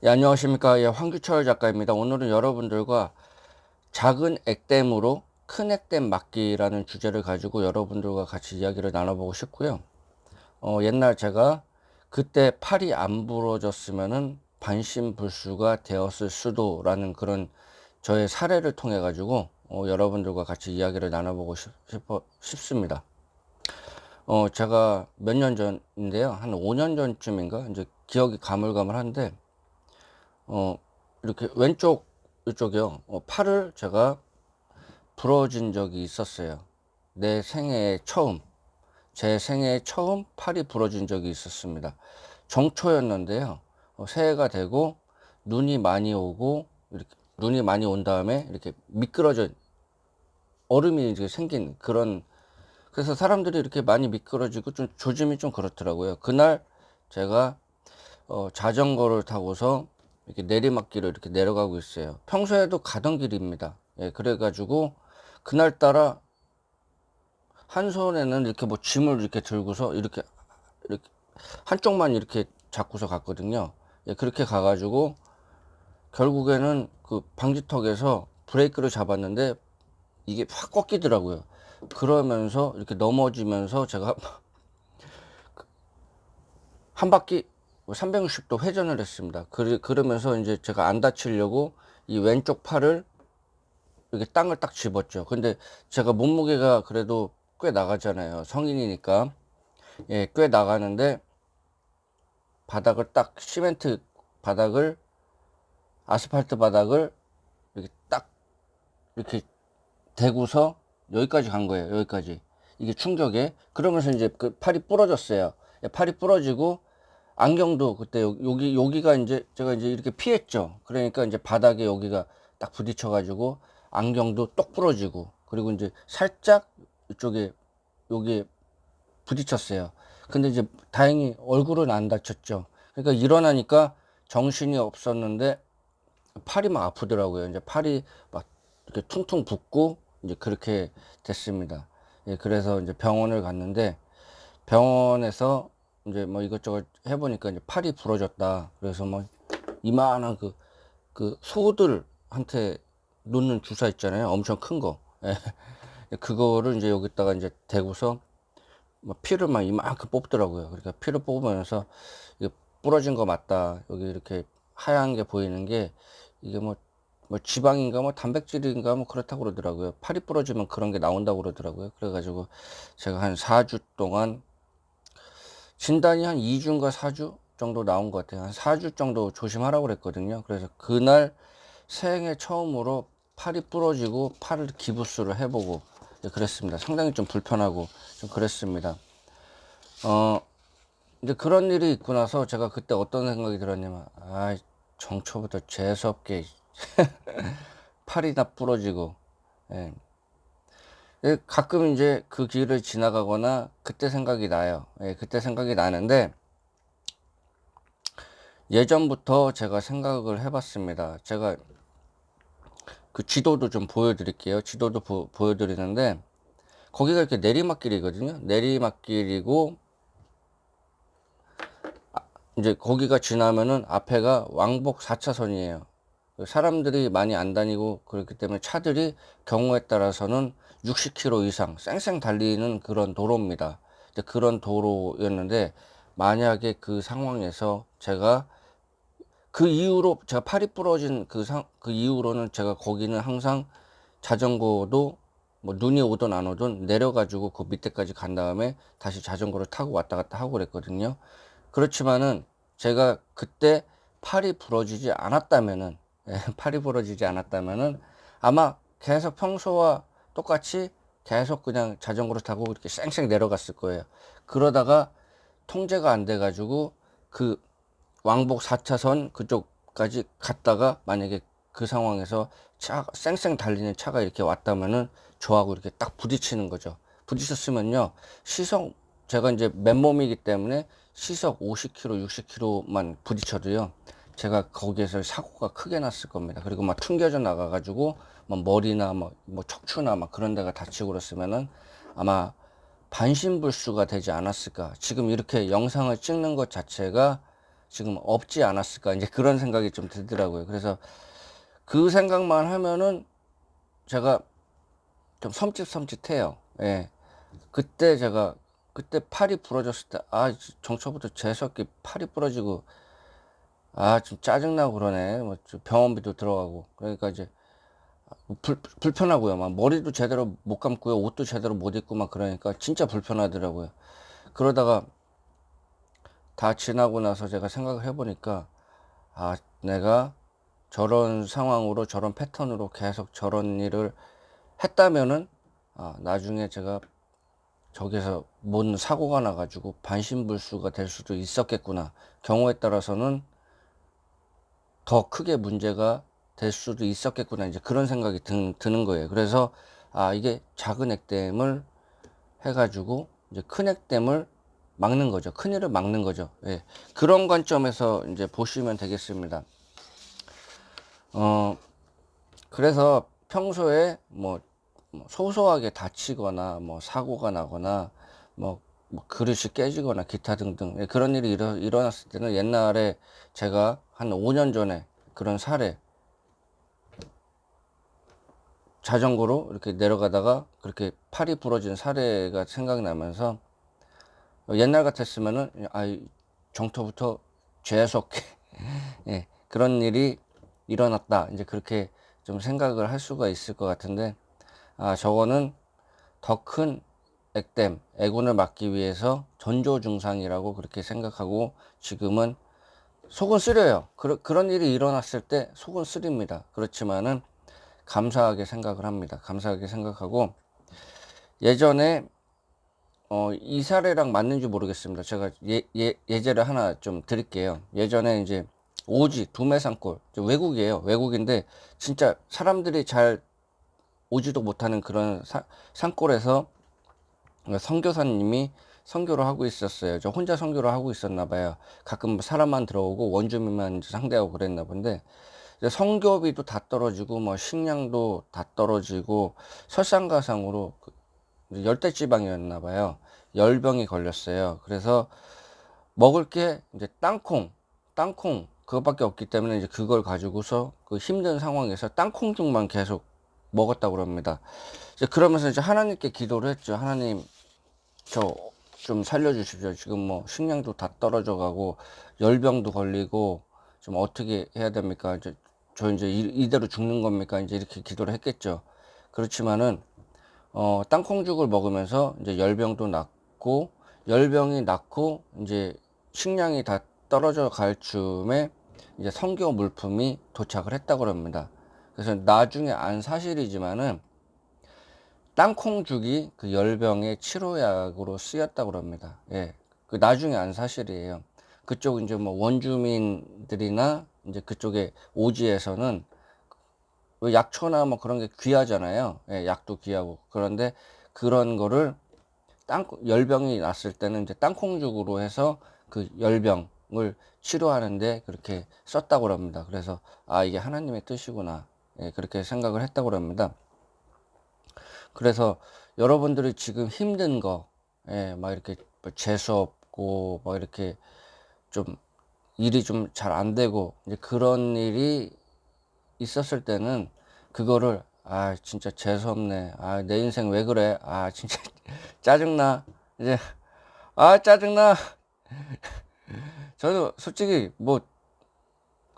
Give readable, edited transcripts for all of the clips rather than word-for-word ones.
예, 안녕하십니까. 예, 황규철 작가입니다. 오늘은 여러분들과 작은 액땜으로 큰 액땜 막기라는 주제를 가지고 여러분들과 같이 이야기를 나눠보고 싶고요. 옛날 제가 그때 팔이 안 부러졌으면은 반신불수가 되었을 수도라는 그런 저의 사례를 통해 가지고 여러분들과 같이 이야기를 나눠보고 싶습니다. 제가 몇 년 전인데요. 한 5년 전쯤인가? 이제 기억이 가물가물한데, 어, 이렇게 왼쪽 이쪽이요. 팔을 제가 부러진 적이 있었어요. 내 생애에 처음, 제 생애에 처음 팔이 부러진 적이 있었습니다. 정초였는데요. 새해가 되고 눈이 많이 오고 이렇게 눈이 많이 온 다음에 이렇게 미끄러져 얼음이 이렇게 생긴 그런, 그래서 사람들이 이렇게 많이 미끄러지고 좀 조짐이 좀 그렇더라고요. 그날 제가 자전거를 타고서 이렇게 내리막길을 이렇게 내려가고 있어요. 평소에도 가던 길입니다. 예, 그래가지고 그날따라 한 손에는 이렇게 뭐 짐을 이렇게 들고서 이렇게 한쪽만 이렇게 잡고서 갔거든요. 예, 그렇게 가가지고 결국에는 그 방지턱에서 브레이크를 잡았는데 이게 확 꺾이더라고요. 그러면서 이렇게 넘어지면서 제가 한 바퀴 360도 회전을 했습니다. 그러면서 이제 제가 안 다치려고 이 왼쪽 팔을 이렇게 땅을 딱 집었죠. 근데 제가 몸무게가 그래도 꽤 나가잖아요. 성인이니까. 예, 꽤 나가는데 바닥을 딱 시멘트 바닥을 아스팔트 바닥을 이렇게 딱 이렇게 대고서 여기까지 간 거예요. 여기까지. 이게 충격에. 그러면서 이제 그 팔이 부러졌어요. 예, 팔이 부러지고 안경도 그때 여기가 이제 제가 이제 이렇게 피했죠. 그러니까 이제 바닥에 여기가 딱 부딪혀 가지고 안경도 똑 부러지고, 그리고 이제 살짝 이쪽에 여기에 부딪혔어요. 근데 이제 다행히 얼굴은 안 다쳤죠. 그러니까 일어나니까 정신이 없었는데 팔이 막 아프더라고요. 이제 팔이 막 이렇게 퉁퉁 붓고 이제 그렇게 됐습니다. 예, 그래서 이제 병원을 갔는데 병원에서 이제 뭐 이것저것 해보니까 이제 팔이 부러졌다. 그래서 뭐 이만한 그 소들한테 놓는 주사 있잖아요. 엄청 큰 거. 예. 그거를 이제 여기다가 이제 대고서 뭐 피를 막 이만큼 뽑더라고요. 그러니까 피를 뽑으면서 이게 부러진 거 맞다. 여기 이렇게 하얀 게 보이는 게 이게 뭐 지방인가 뭐 단백질인가 뭐 그렇다고 그러더라고요. 팔이 부러지면 그런 게 나온다고 그러더라고요. 그래가지고 제가 한 4주 동안 진단이 한 2주인가 4주 정도 나온 것 같아요. 한 4주 정도 조심하라고 그랬거든요. 그래서 그날 생애 처음으로 팔이 부러지고 팔을 기부스를 해보고 그랬습니다. 상당히 좀 불편하고 좀 그랬습니다. 이제 그런 일이 있고 나서 제가 그때 어떤 생각이 들었냐면, 아, 정초부터 재수없게 팔이 다 부러지고, 예. 가끔 이제 그 길을 지나가거나 그때 생각이 나요. 예, 그때 생각이 나는데, 예전부터 제가 생각을 해봤습니다. 제가 그 지도도 좀 보여드릴게요. 지도도 보여드리는데, 거기가 이렇게 내리막길이거든요. 내리막길이고, 이제 거기가 지나면은 앞에가 왕복 4차선이에요. 사람들이 많이 안 다니고 그렇기 때문에 차들이 경우에 따라서는 60km 이상 쌩쌩 달리는 그런 도로입니다. 그런 도로였는데, 만약에 그 상황에서 제가 그 이후로 제가 팔이 부러진 그 이후로는 제가 거기는 항상 자전거도 뭐 눈이 오든 안 오든 내려가지고 그 밑에까지 간 다음에 다시 자전거를 타고 왔다 갔다 하고 그랬거든요. 그렇지만은 제가 그때 팔이 부러지지 않았다면은, 예, 팔이 부러지지 않았다면은 아마 계속 평소와 똑같이 계속 그냥 자전거를 타고 이렇게 쌩쌩 내려갔을 거예요. 그러다가 통제가 안 돼 가지고 그 왕복 4차선 그쪽까지 갔다가 만약에 그 상황에서 쌩쌩 달리는 차가 이렇게 왔다면은 저하고 이렇게 딱 부딪히는 거죠. 부딪혔으면요, 시속, 제가 이제 맨몸이기 때문에 시속 50km, 60km만 부딪혀도요, 제가 거기에서 사고가 크게 났을 겁니다. 그리고 막 튕겨져 나가가지고 뭐 머리나 뭐 척추나 막 그런 데가 다치고 그랬으면은 아마 반신불수가 되지 않았을까. 지금 이렇게 영상을 찍는 것 자체가 지금 없지 않았을까, 이제 그런 생각이 좀 들더라고요. 그래서 그 생각만 하면은 제가 좀 섬찟섬찟해요. 예. 그때 제가 그때 팔이 부러졌을 때, 정초부터 재수없게 팔이 부러지고, 좀 짜증나고 그러네. 뭐 병원비도 들어가고. 그러니까 이제 불편하고요. 막 머리도 제대로 못 감고요. 옷도 제대로 못 입고 막 그러니까 진짜 불편하더라고요. 그러다가 다 지나고 나서 제가 생각을 해보니까, 내가 저런 상황으로 저런 패턴으로 계속 저런 일을 했다면은, 나중에 제가 저기서 뭔 사고가 나가지고 반신불수가 될 수도 있었겠구나. 경우에 따라서는 더 크게 문제가 될 수도 있었겠구나. 이제 그런 생각이 드는 거예요. 그래서 이게 작은 액땜을 해가지고 이제 큰 액땜을 막는 거죠. 큰 일을 막는 거죠. 예. 그런 관점에서 이제 보시면 되겠습니다. 그래서 평소에 뭐 소소하게 다치거나 뭐 사고가 나거나 뭐 그릇이 깨지거나 기타 등등, 예, 그런 일이 일어났을 때는, 옛날에 제가 한 5년 전에 그런 사례, 자전거로 이렇게 내려가다가 그렇게 팔이 부러진 사례가 생각나면서, 옛날 같았으면은 정토부터 재수없게 예, 그런 일이 일어났다, 이제 그렇게 좀 생각을 할 수가 있을 것 같은데, 저거는 더 큰 액땜, 애군을 막기 위해서 전조증상이라고 그렇게 생각하고, 지금은 속은 쓰려요. 그런 일이 일어났을 때 속은 쓰립니다. 그렇지만은 감사하게 생각을 합니다. 감사하게 생각하고, 예전에 이 사례랑 맞는지 모르겠습니다. 제가 예제를 하나 좀 드릴게요. 예전에 이제 오지 두메산골, 외국이에요. 외국인데 진짜 사람들이 잘 오지도 못하는 그런 산골에서 선교사님이 선교를 하고 있었어요. 저 혼자 선교를 하고 있었나 봐요. 가끔 사람만 들어오고 원주민만 상대하고 그랬나 본데, 선교비도 다 떨어지고 뭐 식량도 다 떨어지고 설상가상으로 열대지방이었나 봐요. 열병이 걸렸어요. 그래서 먹을 게 이제 땅콩 그것밖에 없기 때문에, 이제 그걸 가지고서 그 힘든 상황에서 땅콩죽만 계속 먹었다고 그럽니다. 이제 그러면서 이제 하나님께 기도를 했죠. 하나님, 저 좀 살려주십시오. 지금 뭐 식량도 다 떨어져 가고 열병도 걸리고 좀 어떻게 해야 됩니까? 저 이제 이대로 죽는 겁니까? 이제 이렇게 기도를 했겠죠. 그렇지만은 땅콩죽을 먹으면서 이제 열병도 낫고, 열병이 낫고 이제 식량이 다 떨어져 갈 즈음에 이제 선교 물품이 도착을 했다고 합니다. 그래서 나중에 안 사실이지만은 땅콩죽이 그 열병의 치료약으로 쓰였다고 합니다. 예. 그 나중에 안 사실이에요. 그쪽 이제 뭐 원주민들이나 이제 그쪽에 오지에서는 약초나 뭐 그런 게 귀하잖아요. 예, 약도 귀하고. 그런데 그런 거를 열병이 났을 때는 이제 땅콩죽으로 해서 그 열병을 치료하는데 그렇게 썼다고 합니다. 그래서 이게 하나님의 뜻이구나. 예, 그렇게 생각을 했다고 합니다. 그래서 여러분들이 지금 힘든 거, 예, 막 이렇게 뭐 재수 없고, 막 이렇게 좀 일이 좀 잘 안 되고, 이제 그런 일이 있었을 때는 그거를, 진짜 재수 없네. 내 인생 왜 그래? 진짜 짜증나. 이제, 짜증나. 저도 솔직히 뭐,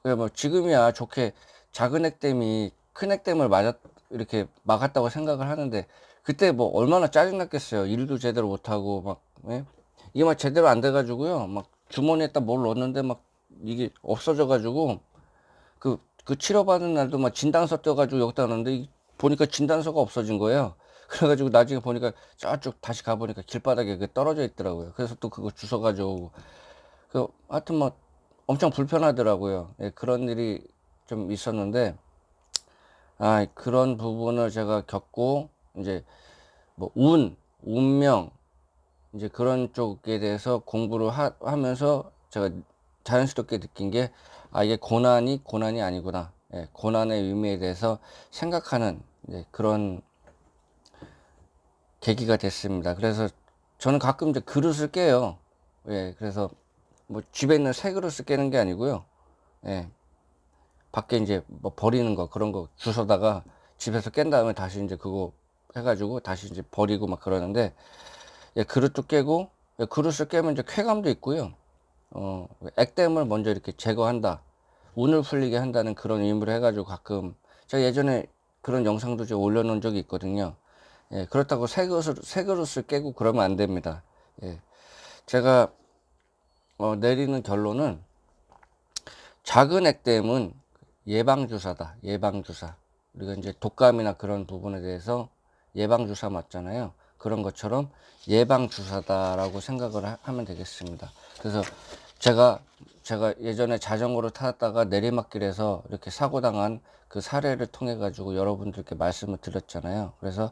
그래 뭐 지금이야 좋게 작은 액땜이 큰 액땜을 이렇게 막았다고 생각을 하는데, 그때 뭐 얼마나 짜증났겠어요. 일도 제대로 못하고 막, 예? 이게 막 제대로 안 돼가지고요. 막 주머니에다 뭘 넣었는데 막 이게 없어져가지고, 그 치료받은 날도 막 진단서 떼가지고 여기다 넣었는데, 보니까 진단서가 없어진 거예요. 그래가지고 나중에 보니까 저쪽 다시 가보니까 길바닥에 그 떨어져 있더라고요. 그래서 또 그거 주워가지고, 하여튼 뭐 엄청 불편하더라고요. 예, 그런 일이 좀 있었는데, 그런 부분을 제가 겪고, 이제 뭐 운명, 이제 그런 쪽에 대해서 공부를 하면서 제가 자연스럽게 느낀 게, 이게 고난이 아니구나. 예, 고난의 의미에 대해서 생각하는, 그런 계기가 됐습니다. 그래서 저는 가끔 이제 그릇을 깨요. 예, 그래서 뭐 집에 있는 새 그릇을 깨는 게 아니고요. 예, 밖에 이제 뭐 버리는 거 그런 거 주워다가 집에서 깬 다음에 다시 이제 그거 해가지고 다시 이제 버리고 막 그러는데, 예, 그릇도 깨고, 예, 그릇을 깨면 이제 쾌감도 있고요. 액땜을 먼저 이렇게 제거한다, 운을 풀리게 한다는 그런 의미로 해가지고 가끔 제가 예전에 그런 영상도 제가 올려놓은 적이 있거든요. 예, 그렇다고 새 그릇을 깨고 그러면 안 됩니다. 예, 제가 내리는 결론은 작은 액땜은 예방주사다. 예방주사. 우리가 이제 독감이나 그런 부분에 대해서 예방주사 맞잖아요. 그런 것처럼 예방주사다라고 생각을 하면 되겠습니다. 그래서 제가 예전에 자전거를 타다가 내리막길에서 이렇게 사고 당한 그 사례를 통해 가지고 여러분들께 말씀을 드렸잖아요. 그래서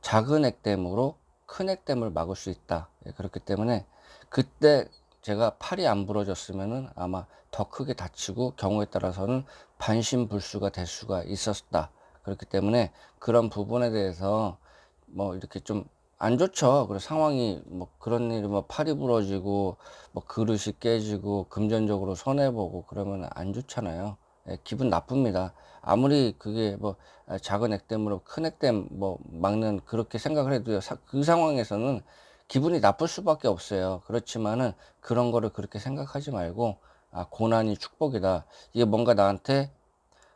작은 액땜으로 큰 액땜을 막을 수 있다. 예, 그렇기 때문에 그때 제가 팔이 안 부러졌으면은 아마 더 크게 다치고 경우에 따라서는 반신불수가 될 수가 있었다. 그렇기 때문에 그런 부분에 대해서 뭐 이렇게 좀 안 좋죠. 그런 상황이 뭐 그런 일이 뭐 팔이 부러지고 뭐 그릇이 깨지고 금전적으로 손해 보고 그러면 안 좋잖아요. 예, 기분 나쁩니다. 아무리 그게 뭐 작은 액땜으로 큰 액땜 뭐 막는 그렇게 생각을 해도요. 그 상황에서는 기분이 나쁠 수밖에 없어요. 그렇지만은 그런 거를 그렇게 생각하지 말고, 아, 고난이 축복이다. 이게 뭔가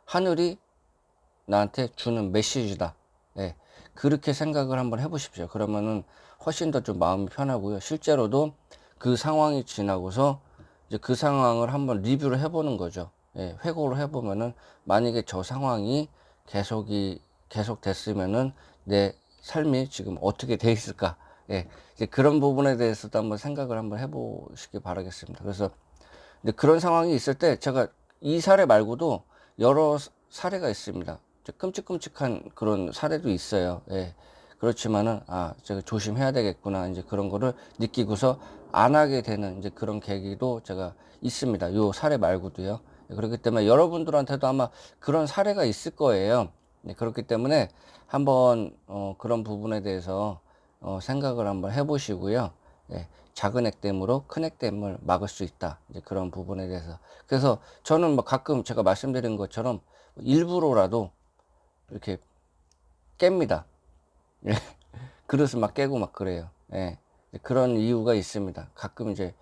하늘이 나한테 주는 메시지다. 예. 그렇게 생각을 한번 해보십시오. 그러면은 훨씬 더 좀 마음이 편하고요. 실제로도 그 상황이 지나고서 이제 그 상황을 한번 리뷰를 해보는 거죠. 예. 회고를 해보면은 만약에 저 상황이 계속 됐으면은 내 삶이 지금 어떻게 돼 있을까? 예. 이제 그런 부분에 대해서도 한번 생각을 한번 해보시기 바라겠습니다. 그래서 근데 그런 상황이 있을 때 제가 이 사례 말고도 여러 사례가 있습니다. 끔찍끔찍한 그런 사례도 있어요. 예. 그렇지만은, 아, 제가 조심해야 되겠구나. 이제 그런 거를 느끼고서 안 하게 되는 이제 그런 계기도 제가 있습니다. 요 사례 말고도요. 예, 그렇기 때문에 여러분들한테도 아마 그런 사례가 있을 거예요. 네, 그렇기 때문에 한번, 그런 부분에 대해서, 생각을 한번 해보시고요. 예, 작은 액땜으로 큰 액땜을 막을 수 있다. 이제 그런 부분에 대해서. 그래서 저는 뭐 가끔 제가 말씀드린 것처럼 일부러라도 이렇게 깹니다. 예. 그릇을 막 깨고 막 그래요. 예. 그런 이유가 있습니다. 가끔 이제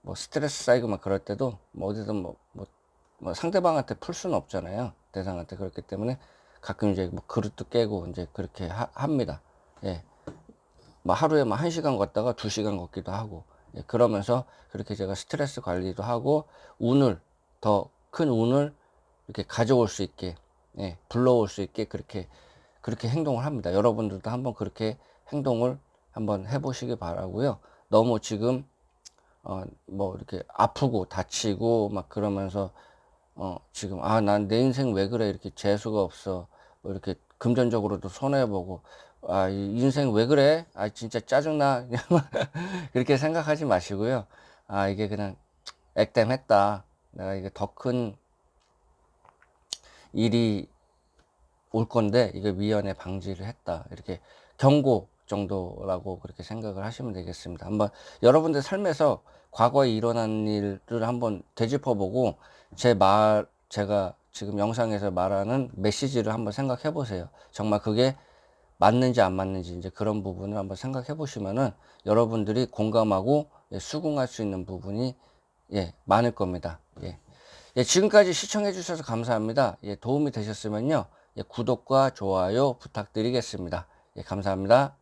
뭐 스트레스 쌓이고 막 그럴 때도 뭐 어디든 뭐 상대방한테 풀 수는 없잖아요. 대상한테. 그렇기 때문에 가끔 이제 뭐 그릇도 깨고 이제 그렇게 합니다. 예. 뭐 하루에 뭐 1시간 걷다가 2시간 걷기도 하고, 예, 그러면서 그렇게 제가 스트레스 관리도 하고 더 큰 운을 이렇게 가져올 수 있게, 예, 불러올 수 있게 그렇게 행동을 합니다. 여러분들도 한번 그렇게 행동을 한번 해보시기 바라고요. 너무 지금 뭐 이렇게 아프고 다치고 막 그러면서 지금, 아, 난 내 인생 왜 그래? 이렇게 재수가 없어. 뭐 이렇게 금전적으로도 손해보고, 아, 이 인생 왜 그래? 아, 진짜 짜증나. 그렇게 생각하지 마시고요. 아, 이게 그냥 액땜했다. 내가 이게 더 큰 일이 올 건데, 이게 미연에 방지를 했다. 이렇게 경고 정도라고 그렇게 생각을 하시면 되겠습니다. 한번 여러분들 삶에서 과거에 일어난 일을 한번 되짚어보고 제가 지금 영상에서 말하는 메시지를 한번 생각해 보세요. 정말 그게 맞는지 안 맞는지 이제 그런 부분을 한번 생각해 보시면은 여러분들이 공감하고, 예, 수긍할 수 있는 부분이, 예, 많을 겁니다. 예. 예, 지금까지 시청해 주셔서 감사합니다. 예, 도움이 되셨으면요, 예, 구독과 좋아요 부탁드리겠습니다. 예, 감사합니다.